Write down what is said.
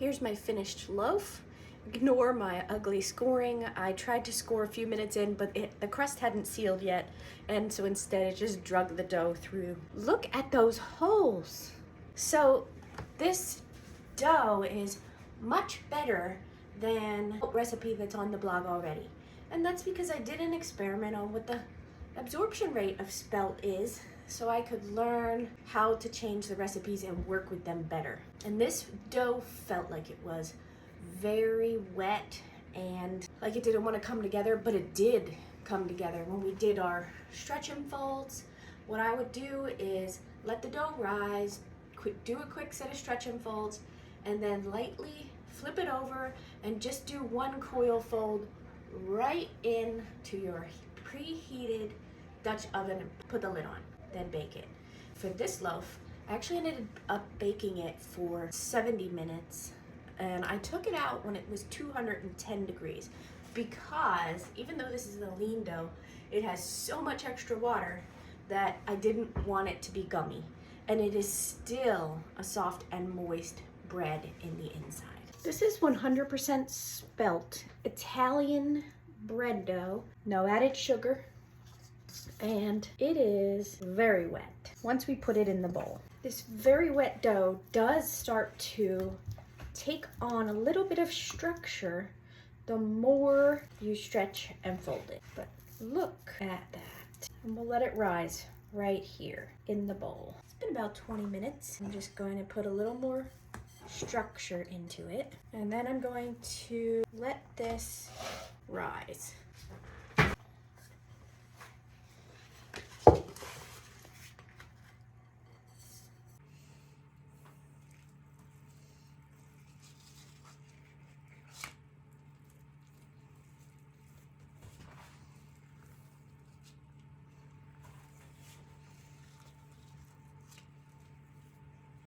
Here's my finished loaf. Ignore my ugly scoring. I tried to score a few minutes in, but the crust hadn't sealed yet, and so instead it just drug the dough through. Look at those holes. So this dough is much better than the recipe that's on the blog already. And that's because I did an experiment on what the absorption rate of Spelt is, so I could learn how to change the recipes and work with them better. And this dough felt like it was very wet and like it didn't want to come together, but it did come together. When we did our stretch and folds, what I would do is let the dough rise, do a quick set of stretch and folds, and then lightly flip it over and just do one coil fold right into your preheated Dutch oven and put the lid on, then bake it. For this loaf, I actually ended up baking it for 70 minutes, and I took it out when it was 210 degrees because even though this is a lean dough, it has so much extra water that I didn't want it to be gummy. And it is still a soft and moist bread in the inside. This is 100% Spelt Italian bread dough, no added sugar, and it is very wet once we put it in the bowl. This very wet dough does start to take on a little bit of structure the more you stretch and fold it. But look at that. And we'll let it rise right here in the bowl. It's been about 20 minutes. I'm just going to put a little more structure into it, and then I'm going to let this rise.